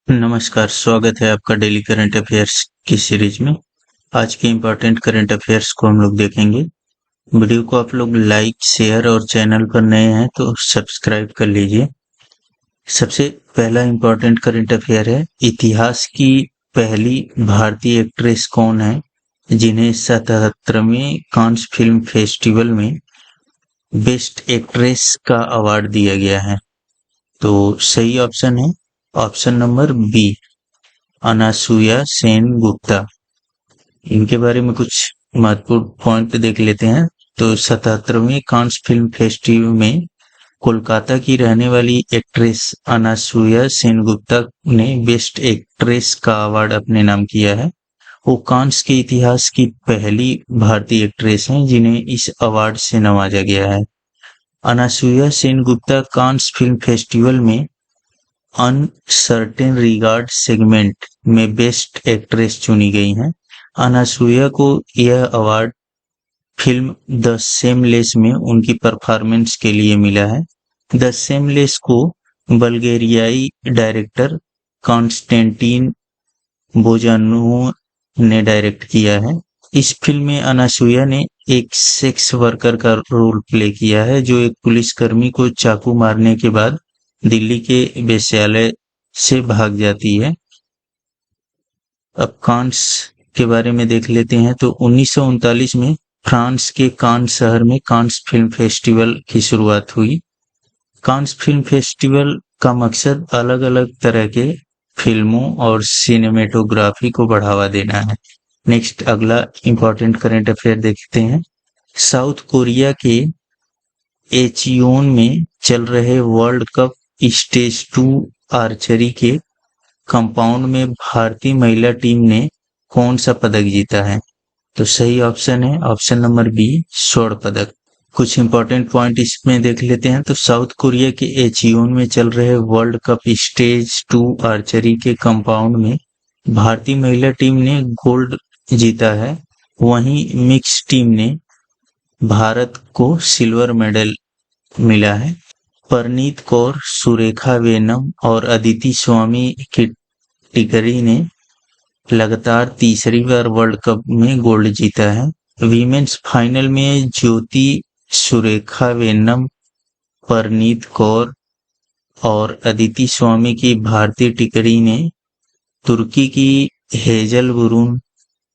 नमस्कार, स्वागत है आपका डेली करंट अफेयर्स की सीरीज में। आज के इम्पोर्टेंट करंट अफेयर्स को हम लोग देखेंगे। वीडियो को आप लोग लाइक, शेयर और चैनल पर नए हैं तो सब्सक्राइब कर लीजिए। सबसे पहला इम्पोर्टेंट करंट अफेयर है, इतिहास की पहली भारतीय एक्ट्रेस कौन है जिन्हें 77वें कांस फिल्म फेस्टिवल में बेस्ट एक्ट्रेस का अवार्ड दिया गया है? तो सही ऑप्शन है option number B, Anasuya Sengupta. इनके बारे में कुछ महत्वपूर्ण पॉइंट देख लेते हैं। तो 77वें कांस फिल्म फेस्टिवल में कोलकाता की रहने वाली एक्ट्रेस अनासुया सेनगुप्ता ने बेस्ट एक्ट्रेस का अवार्ड अपने नाम किया है। वो कांस के इतिहास की पहली भारतीय एक्ट्रेस हैं जिन्हें इस अवार्ड से नवाजा गया है। अनासुया सेनगुप्ता कांस फिल्म फेस्टिवल में अनसर्टेन रिगार्ड सेगमेंट में बेस्ट एक्ट्रेस चुनी गई हैं। अनासुया को यह अवार्ड फिल्म द शेमलेस में उनकी परफॉर्मेंस के लिए मिला है। द शेमलेस को बल्गेरियाई डायरेक्टर कॉन्स्टेंटिन बोजानोव ने डायरेक्ट किया है। इस फिल्म में अनासुया ने एक सेक्स वर्कर का रोल प्ले किया है जो एक पुलिसकर्मी को चाकू मारने के बाद दिल्ली के वेश्यालय से भाग जाती है। अब कांस के बारे में देख लेते हैं। तो 1939 में फ्रांस के कांस शहर में कांस फिल्म फेस्टिवल की शुरुआत हुई। कांस फिल्म फेस्टिवल का मकसद अलग अलग तरह के फिल्मों और सिनेमेटोग्राफी को बढ़ावा देना है। नेक्स्ट अगला इंपॉर्टेंट करंट अफेयर देखते हैं। साउथ कोरिया के एचियोन में चल रहे वर्ल्ड कप स्टेज 2 आर्चरी के कंपाउंड में भारतीय महिला टीम ने कौन सा पदक जीता है? तो सही ऑप्शन है ऑप्शन नंबर बी, स्वर्ण पदक। कुछ इंपॉर्टेंट पॉइंट इसमें देख लेते हैं। तो साउथ कोरिया के एचियोन में चल रहे वर्ल्ड कप स्टेज 2 आर्चरी के कंपाउंड में भारतीय महिला टीम ने गोल्ड जीता है। वहीं मिक्स टीम ने भारत को सिल्वर मेडल मिला है। परनीत कौर, सुरेखा वेनम और अदिति स्वामी की टिकरी ने लगातार तीसरी बार वर्ल्ड कप में गोल्ड जीता है। वीमेंस फाइनल में ज्योति, सुरेखा वेनम, परनीत कौर और अदिति स्वामी की भारतीय टिकरी ने तुर्की की हेजल बुरून,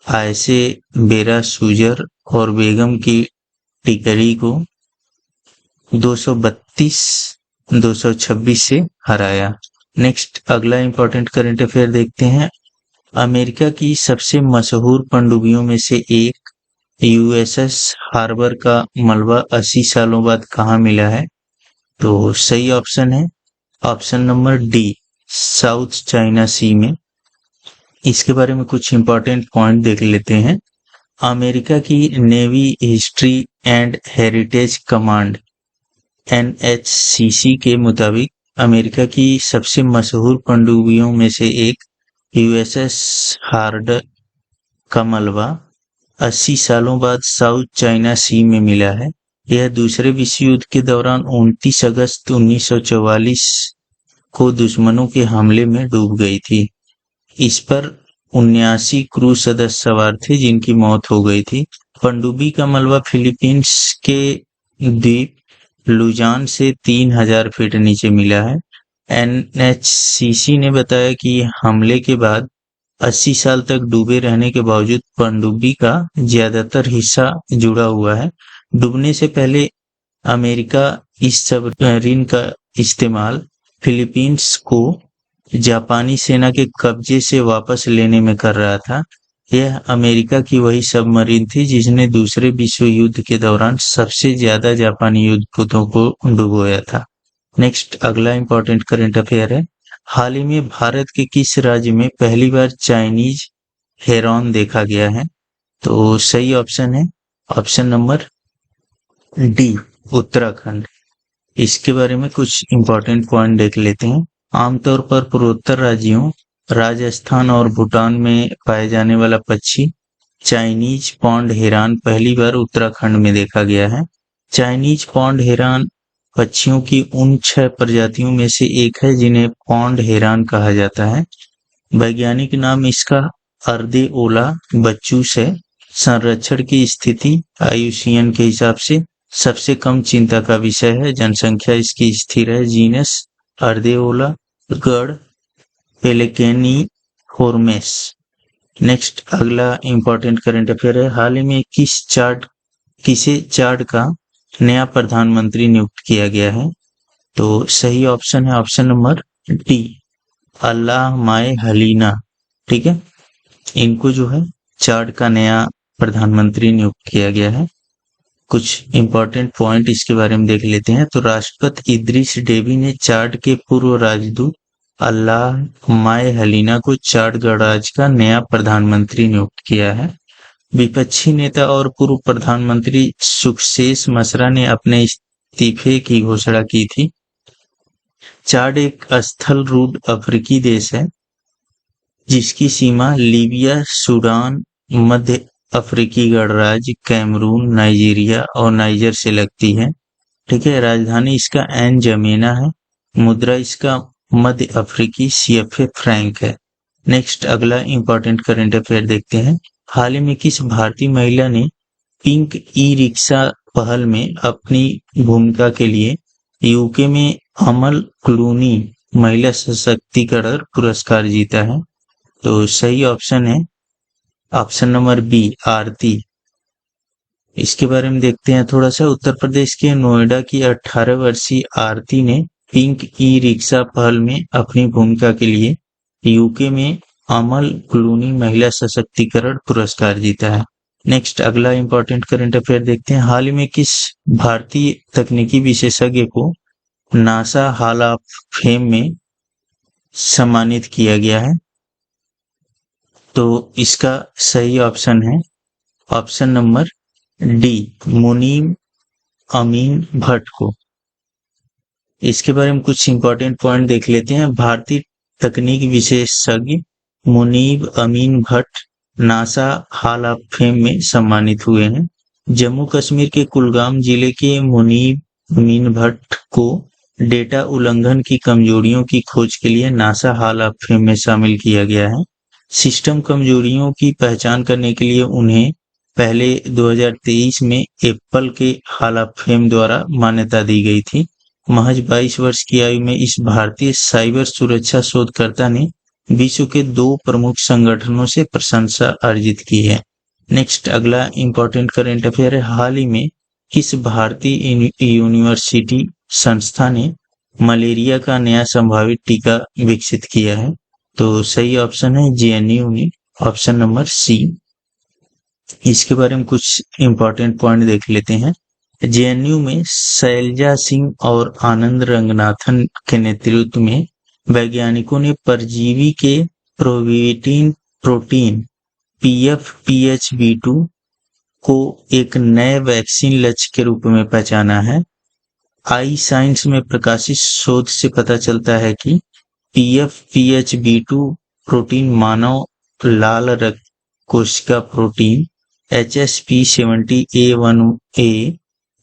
आयसे बेरा सुजर और बेगम की टिकरी को 232-226 से हराया। नेक्स्ट अगला इंपॉर्टेंट करंट अफेयर देखते हैं। अमेरिका की सबसे मशहूर पनडुब्बियों में से एक यूएसएस हार्बर का मलबा 80 सालों बाद कहाँ मिला है? तो सही ऑप्शन है option number D, South China Sea में। इसके बारे में कुछ इंपॉर्टेंट पॉइंट देख लेते हैं। अमेरिका की navy history and heritage command NHCC के मुताबिक अमेरिका की सबसे मशहूर पनडुब्बियों में से एक यूएसएस हार्बर का मलबा 80 सालों बाद साउथ चाइना सी में मिला है। यह दूसरे विश्व युद्ध के दौरान 29 अगस्त 1944 को दुश्मनों के हमले में डूब गई थी। इस पर 79 क्रू सदस्य सवार थे जिनकी मौत हो गई थी। पनडुब्बी का मलबा फिलीपींस के द्वीप लुजान से 3000 फीट नीचे मिला है। NHCC ने बताया कि हमले के बाद 80 साल तक डूबे रहने के बावजूद पनडुब्बी का ज्यादातर हिस्सा जुड़ा हुआ है। डूबने से पहले अमेरिका इस सबमरीन का इस्तेमाल फिलीपींस को जापानी सेना के कब्जे से वापस लेने में कर रहा था। यह अमेरिका की वही सबमरीन थी जिसने दूसरे विश्व युद्ध के दौरान सबसे ज्यादा जापानी युद्धपोतों को डुबोया था। नेक्स्ट अगला इंपॉर्टेंट करंट अफेयर है। हाल ही में भारत के किस राज्य में पहली बार चाइनीज हेरॉन देखा गया है? तो सही ऑप्शन है ऑप्शन नंबर डी, उत्तराखंड। इसके बारे में कुछ इंपॉर्टेंट पॉइंट देख लेते हैं। आमतौर पर पूर्वोत्तर राज्यों राजस्थान और भूटान में पाए जाने वाला पक्षी चाइनीज पॉन्ड हेरान पहली बार उत्तराखंड में देखा गया है। चाइनीज पॉन्ड हेरान पक्षियों की उन 6 प्रजातियों में से एक है जिन्हें पॉन्ड हेरान कहा जाता है। वैज्ञानिक नाम इसका अर्देओला बच्चूस है। संरक्षण की स्थिति आईयूसीएन के हिसाब से सबसे कम चिंता का विषय है। जनसंख्या इसकी स्थिर है। जीनस अर्देओला, गढ़ पेलेकेनिफोर्मेस। नेक्स्ट अगला इंपॉर्टेंट करंट अफेयर है। हाल ही में किसे चाड का नया प्रधानमंत्री नियुक्त किया गया है? तो सही ऑप्शन है ऑप्शन नंबर डी, अल्लाह माए हलीना। ठीक है, इनको जो है चाड का नया प्रधानमंत्री नियुक्त किया गया है। कुछ इंपॉर्टेंट पॉइंट इसके बारे में देख लेते हैं। तो राष्ट्रपति इद्रिस डेबी ने चाड के पूर्व राजदूत अल्लाह माए हलीना को चाड गणराज्य का नया प्रधानमंत्री नियुक्त किया है। विपक्षी नेता और पूर्व प्रधानमंत्री सुखशेष मसरा ने अपने इस्तीफे की घोषणा की थी। चाड एक स्थलरूढ़ अफ्रीकी देश है जिसकी सीमा लीबिया, सूडान, मध्य अफ्रीकी गणराज्य, कैमरून, नाइजीरिया और नाइजर से लगती है। ठीक है, राजधानी इसका एन जमेना है। मुद्रा इसका मध्य अफ्रीकी सीएफए फ्रैंक है। नेक्स्ट अगला इंपॉर्टेंट करंट अफेयर देखते हैं। हाल ही में किस भारतीय महिला ने पिंक ई रिक्शा पहल में अपनी भूमिका के लिए यूके में अमल क्लूनी महिला सशक्तिकरण पुरस्कार जीता है? तो सही ऑप्शन है ऑप्शन नंबर बी, आरती। इसके बारे में देखते हैं थोड़ा सा। उत्तर प्रदेश के नोएडा की 18 वर्षीय आरती ने पिंक ई रिक्शा पहल में अपनी भूमिका के लिए यूके में अमल क्लूनी महिला सशक्तिकरण पुरस्कार जीता है। नेक्स्ट अगला इंपॉर्टेंट करंट अफेयर देखते हैं। हाल ही में किस भारतीय तकनीकी विशेषज्ञ को नासा हॉल ऑफ फेम में सम्मानित किया गया है? तो इसका सही ऑप्शन है ऑप्शन नंबर डी, मुनीम अमीन भट्ट को। इसके बारे में कुछ इंपॉर्टेंट पॉइंट देख लेते हैं। भारतीय तकनीक विशेषज्ञ Muneeb Amin Bhatt NASA hall of fame में सम्मानित हुए हैं। जम्मू कश्मीर के कुलगाम जिले के मुनीब अमीन भट्ट को डेटा उल्लंघन की कमजोरियों की खोज के लिए नासा हॉल ऑफ फेम में शामिल किया गया है। सिस्टम कमजोरियों की पहचान करने के लिए उन्हें पहले 2023 में एप्पल के हॉल ऑफ फेम द्वारा मान्यता दी गई थी। महज 22 वर्ष की आयु में इस भारतीय साइबर सुरक्षा शोधकर्ता ने विश्व के 2 प्रमुख संगठनों से प्रशंसा अर्जित की है। नेक्स्ट अगला इंपॉर्टेंट करंट अफेयर है। हाल ही में किस भारतीय यूनिवर्सिटी संस्था ने मलेरिया का नया संभावित टीका विकसित किया है? तो सही ऑप्शन है जेएनयू ने, ऑप्शन नंबर सी। इसके बारे में कुछ इंपॉर्टेंट पॉइंट देख लेते हैं। जेएनयू में शैलजा सिंह और आनंद रंगनाथन के नेतृत्व में वैज्ञानिकों ने परजीवी के प्रोटीन PFPHB2 को एक नए वैक्सीन लक्ष्य के रूप में पहचाना है। आई साइंस में प्रकाशित शोध से पता चलता है कि PFPHB2 प्रोटीन मानव लाल रक्त कोशिका प्रोटीन HSP70A1A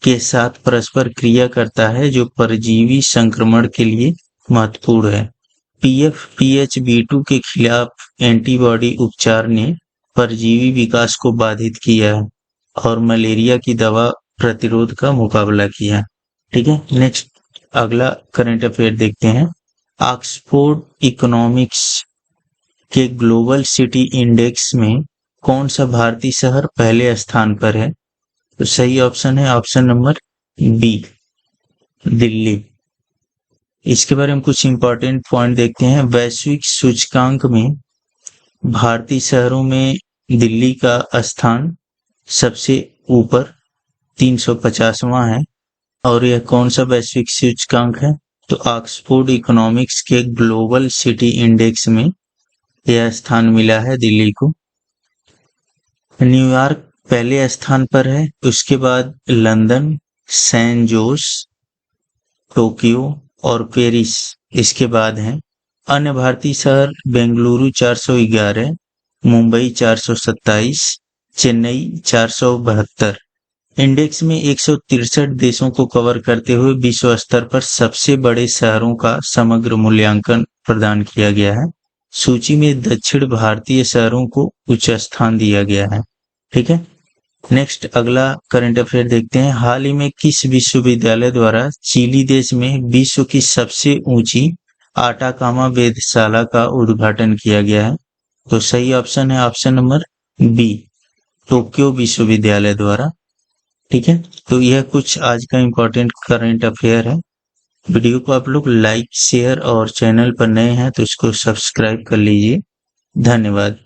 के साथ परस्पर क्रिया करता है जो परजीवी संक्रमण के लिए महत्वपूर्ण है। PFPHB2 के खिलाफ एंटीबॉडी उपचार ने परजीवी विकास को बाधित किया है और मलेरिया की दवा प्रतिरोध का मुकाबला किया। ठीक है, नेक्स्ट अगला करंट अफेयर देखते हैं। ऑक्सफोर्ड इकोनॉमिक्स के ग्लोबल सिटी इंडेक्स में कौन सा भारतीय शहर पहले स्थान पर है? तो सही ऑप्शन है ऑप्शन नंबर बी, दिल्ली। इसके बारे में कुछ इंपॉर्टेंट पॉइंट देखते हैं। वैश्विक सूचकांक में भारतीय शहरों में दिल्ली का स्थान सबसे ऊपर 350वां है। और यह कौन सा वैश्विक सूचकांक है? तो ऑक्सफोर्ड इकोनॉमिक्स के ग्लोबल सिटी इंडेक्स में यह स्थान मिला है दिल्ली को। न्यूयॉर्क पहले स्थान पर है, उसके बाद लंदन, सैन जोस, टोक्यो और पेरिस इसके बाद हैं। अन्य भारतीय शहर बेंगलुरु 411, मुंबई 427, चेन्नई 472। इंडेक्स में 163 देशों को कवर करते हुए विश्व स्तर पर सबसे बड़े शहरों का समग्र मूल्यांकन प्रदान किया गया है। सूची में दक्षिण भारतीय शहरों को उच्च स्थान दिया गया है। ठीक है, नेक्स्ट अगला करंट अफेयर देखते हैं। हाल ही में किस विश्वविद्यालय द्वारा चिली देश में विश्व की सबसे ऊंची आटाकामा वेधशाला का उद्घाटन किया गया है? तो सही ऑप्शन है ऑप्शन नंबर बी, टोक्यो विश्वविद्यालय द्वारा। ठीक है, तो यह कुछ आज का इम्पोर्टेंट करंट अफेयर है। वीडियो को आप लोग लाइक शेयर और चैनल पर नए हैं तो इसको सब्सक्राइब कर लीजिए। धन्यवाद।